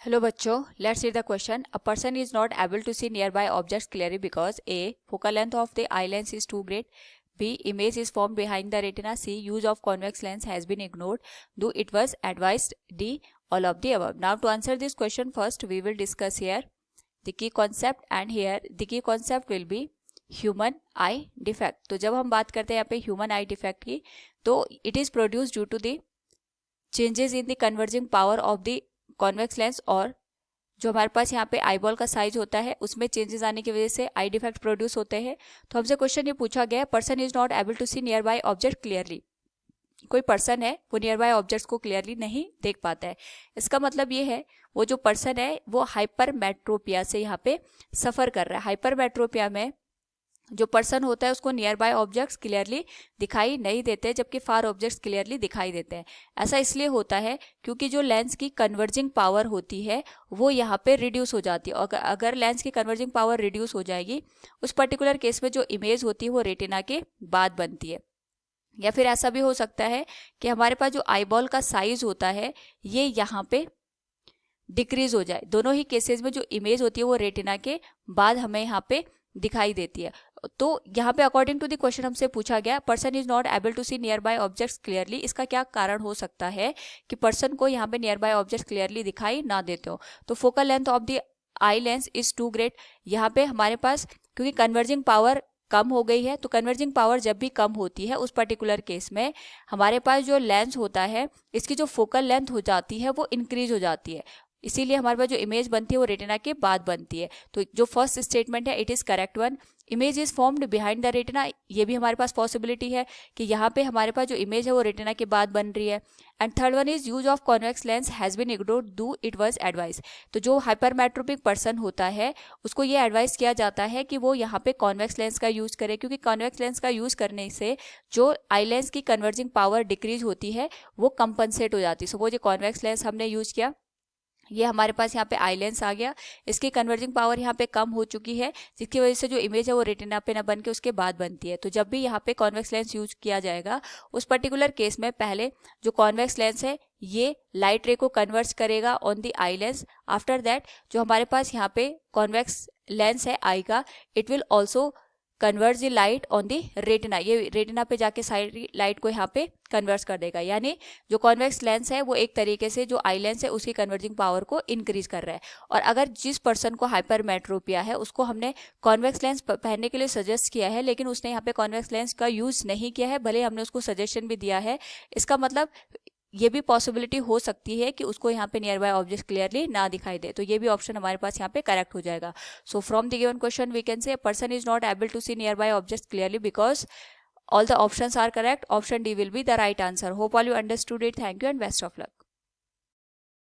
Hello बच्चों, let's read the question. A person is not able to see near by objects clearly because a focal length of the eye lens is too great, B image is formed behind the retina, C use of convex lens has been ignored, Do it was advised, D all of the above. Now to answer this question, first we will discuss here the key concept, and here the key concept will be human eye defect. तो जब हम बात करते हैं यहाँ पे human eye defect की, तो it is produced due to the changes in the converging power of the convex lens, और जो हमारे पास यहाँ पे आई बॉल का साइज होता है उसमें चेंजेस आने की वजह से आई डिफेक्ट प्रोड्यूस होते हैं. तो हमसे क्वेश्चन ये पूछा गया है, person is not able to see near by object clearly. कोई पर्सन है वो नियर बाय ऑब्जेक्ट्स को क्लियरली नहीं देख पाता है. इसका मतलब ये है वो जो पर्सन है वो हाइपरमेट्रोपिया से यहाँ पे सफर कर रहा है. हाइपरमेट्रोपिया में जो पर्सन होता है उसको नियर बाय ऑब्जेक्ट्स क्लियरली दिखाई नहीं देते, जबकि फार ऑब्जेक्ट्स क्लियरली दिखाई देते हैं. ऐसा इसलिए होता है क्योंकि जो लेंस की कन्वर्जिंग पावर होती है वो यहाँ पे रिड्यूस हो जाती है. और अगर लेंस की कन्वर्जिंग पावर रिड्यूस हो जाएगी, उस पर्टिकुलर केस में जो इमेज होती है वो रेटिना के बाद बनती है. या फिर ऐसा भी हो सकता है कि हमारे पास जो आईबॉल का साइज होता है ये यहाँ पे डिक्रीज हो जाए. दोनों ही केसेस में जो इमेज होती है वो रेटिना के बाद हमें यहाँ पे दिखाई देती है. तो यहाँ पे अकॉर्डिंग टू द क्वेश्चन हमसे पूछा गया person is not able to see near by objects clearly. इसका क्या कारण हो सकता है कि पर्सन को यहाँ पे नियर बाय ऑब्जेक्ट्स क्लियरली दिखाई ना देते हो. तो focal length of the eye lens is too great. यहाँ पे हमारे पास क्योंकि कन्वर्जिंग पावर कम हो गई है, तो कन्वर्जिंग पावर जब भी कम होती है उस पर्टिकुलर केस में हमारे पास जो लेंस होता है इसकी जो फोकल लेंथ हो जाती है वो इंक्रीज हो जाती है. इसीलिए हमारे पास जो इमेज बनती है वो रेटिना के बाद बनती है. तो जो फर्स्ट स्टेटमेंट है it is correct one. Image is formed behind the retina, ये भी हमारे पास पॉसिबिलिटी है कि यहाँ पे हमारे पास जो इमेज है वो रेटिना के बाद बन रही है. And third one is use of convex lens has been ignored, do it was advice. तो जो हाइपरमेट्रोपिक पर्सन होता है उसको ये एडवाइस किया जाता है कि वो यहाँ पे कॉन्वेक्स लेंस का यूज करे, क्योंकि कॉन्वेक्स लेंस का यूज करने से जो आई लेंस की कन्वर्जिंग पावर डिक्रीज होती है वो कंपनसेट हो जाती है. सो वो जो कॉन्वेक्स लेंस हमने यूज किया, ये हमारे पास यहाँ पे आई लेंस आ गया, इसकी कन्वर्जिंग पावर यहाँ पे कम हो चुकी है, जिसकी वजह से जो इमेज है वो रेटिना पे ना बन के उसके बाद बनती है. तो जब भी यहाँ पे कॉन्वेक्स लेंस यूज किया जाएगा उस पर्टिकुलर केस में पहले जो कॉन्वेक्स लेंस है ये लाइट रे को कन्वर्ट करेगा on the eye lens. After that जो हमारे पास यहाँ पे कॉन्वेक्स लेंस है आई का, it will also convert the light on the retina. ये रेटिना पे जाके सारी लाइट को यहाँ पे कन्वर्ट कर देगा. यानी जो कॉन्वेक्स लेंस है वो एक तरीके से जो आई लेंस है उसकी कन्वर्जिंग पावर को इंक्रीज कर रहा है. और अगर जिस पर्सन को हाइपरमेट्रोपिया है उसको हमने कॉन्वेक्स लेंस पहनने के लिए सजेस्ट किया है, लेकिन उसने यहाँ पे कॉन्वेक्स लेंस का यूज नहीं किया है, भले हमने उसको सजेशन भी दिया है, इसका मतलब ये भी पॉसिबिलिटी हो सकती है कि उसको यहाँ पे नियर बाय ऑब्जेक्ट क्लियरली ना दिखाई दे. तो ये भी ऑप्शन हमारे पास यहाँ पे करेक्ट हो जाएगा. So from the given question we can say person is not able to see near by object clearly because all the options are correct. Option D will be the right answer. Hope all you understood it. Thank you and best of luck.